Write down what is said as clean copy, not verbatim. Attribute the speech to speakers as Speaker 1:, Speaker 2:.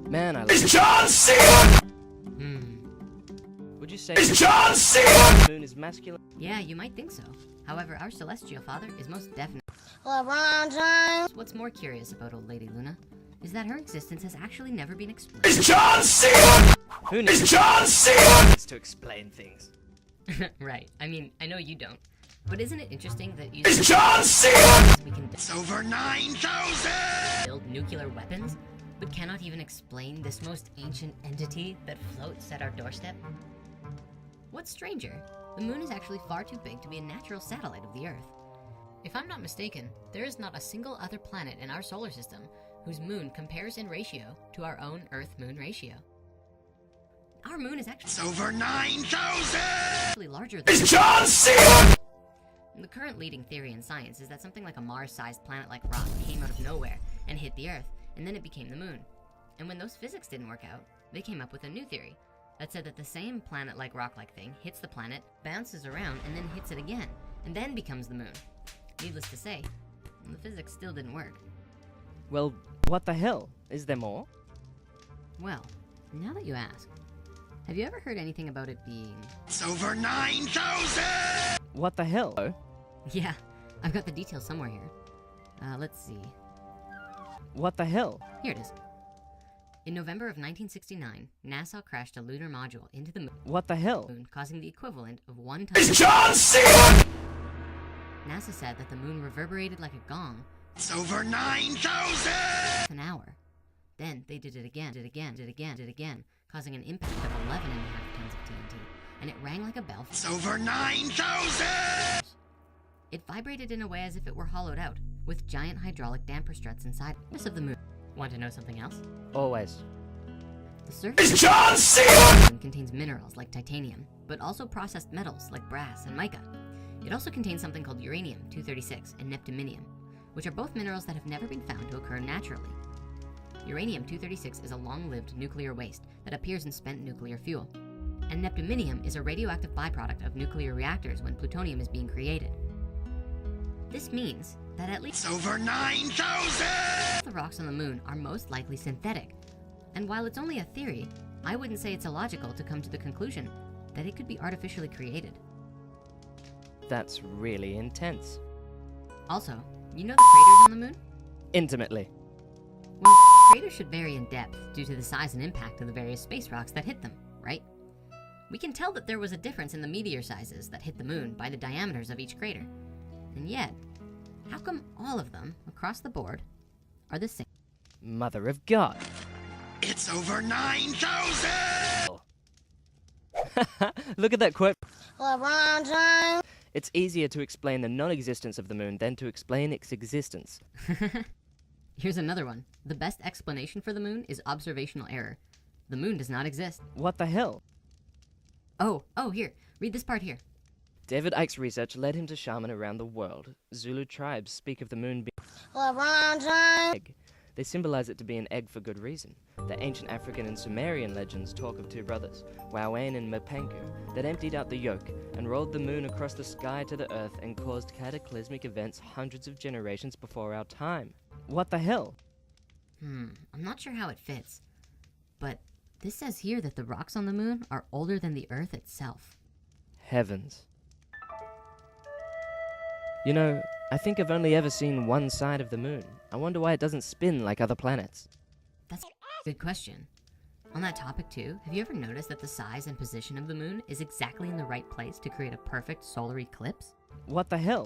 Speaker 1: Man, I like
Speaker 2: It's John C.
Speaker 1: Would you say
Speaker 2: It's John C.
Speaker 1: the moon is masculine?
Speaker 3: Yeah, you might think so. However, our celestial father is most definitely.
Speaker 2: LeBron James.
Speaker 3: What's more curious about old Lady Luna is that her existence has actually never been explained.
Speaker 2: It's John C.
Speaker 1: Who
Speaker 2: It's
Speaker 1: needs
Speaker 2: John C.
Speaker 1: to explain things?
Speaker 3: Right. I mean, I know you don't. But isn't it interesting that you
Speaker 2: It's John C.
Speaker 3: we can
Speaker 2: It's over 9,000.
Speaker 3: build nuclear weapons, but cannot even explain this most ancient entity that floats at our doorstep? What's stranger, the moon is actually far too big to be a natural satellite of the Earth. If I'm not mistaken, there is not a single other planet in our solar system whose moon compares in ratio to our own Earth-Moon ratio. Our moon is
Speaker 2: It's over 9,000.
Speaker 3: actually larger than...
Speaker 2: It's John C.
Speaker 3: The current leading theory in science is that something like a Mars-sized planet-like rock came out of nowhere and hit the Earth, and then it became the moon. And when those physics didn't work out, they came up with a new theory that said that the same planet-like rock-like thing hits the planet, bounces around, and then hits it again, and then becomes the moon. Needless to say, the physics still didn't work.
Speaker 1: Well, what the hell? Is there more?
Speaker 3: Well, now that you ask, have you ever heard anything about it being...
Speaker 2: It's over 9,000.
Speaker 1: What the hell? Oh,
Speaker 3: Yeah, I've got the details somewhere here. Let's see.
Speaker 1: what the hell?
Speaker 3: Here it is. In November of 1969, NASA crashed a lunar module into the
Speaker 1: What the hell?
Speaker 3: moon, causing the equivalent of 1 ton.
Speaker 2: It's John C.
Speaker 3: NASA said that the moon reverberated like a gong
Speaker 2: It's over 9,000.
Speaker 3: an hour. Then they did it again, causing an impact of 11.5 tons of TNT, and it rang like a bell.
Speaker 2: It's over 9,000.
Speaker 3: It vibrated in a way as if it were hollowed out, with giant hydraulic damper struts inside of the moon. Want to know something else?
Speaker 1: Always.
Speaker 3: The surface
Speaker 2: It's John C.
Speaker 3: of the moon contains minerals like titanium, but also processed metals like brass and mica. It also contains something called uranium-236 and neptunium, which are both minerals that have never been found to occur naturally. Uranium-236 is a long-lived nuclear waste that appears in spent nuclear fuel, and neptunium is a radioactive byproduct of nuclear reactors when plutonium is being created. This means that at least
Speaker 2: It's over 9,000.
Speaker 3: the rocks on the moon are most likely synthetic. And while it's only a theory, I wouldn't say it's illogical to come to the conclusion that it could be artificially created.
Speaker 1: That's really intense.
Speaker 3: Also, you know the craters on the moon?
Speaker 1: Intimately.
Speaker 3: Well, craters should vary in depth due to the size and impact of the various space rocks that hit them, right? We can tell that there was a difference in the meteor sizes that hit the moon by the diameters of each crater. And yet, how come all of them, across the board, are the same?
Speaker 1: Mother of God.
Speaker 2: It's over 9,000.
Speaker 1: Look at that quote.
Speaker 2: LeBron James.
Speaker 1: It's easier to explain the non-existence of the moon than to explain its existence.
Speaker 3: Here's another one. The best explanation for the moon is observational error. The moon does not exist.
Speaker 1: What the hell?
Speaker 3: Oh, here. Read this part here.
Speaker 1: David Icke's research led him to shaman around the world. Zulu tribes speak of the moon being
Speaker 2: LeBron James.
Speaker 1: egg. They symbolize it to be an egg for good reason. The ancient African and Sumerian legends talk of two brothers, Wawan and Mpanku, that emptied out the yolk and rolled the moon across the sky to the earth and caused cataclysmic events hundreds of generations before our time. What the hell?
Speaker 3: I'm not sure how it fits. But this says here that the rocks on the moon are older than the Earth itself.
Speaker 1: Heavens. You know, I think I've only ever seen one side of the moon. I wonder why it doesn't spin like other planets.
Speaker 3: That's a good question. On that topic too, have you ever noticed that the size and position of the moon is exactly in the right place to create a perfect solar eclipse?
Speaker 1: What the hell?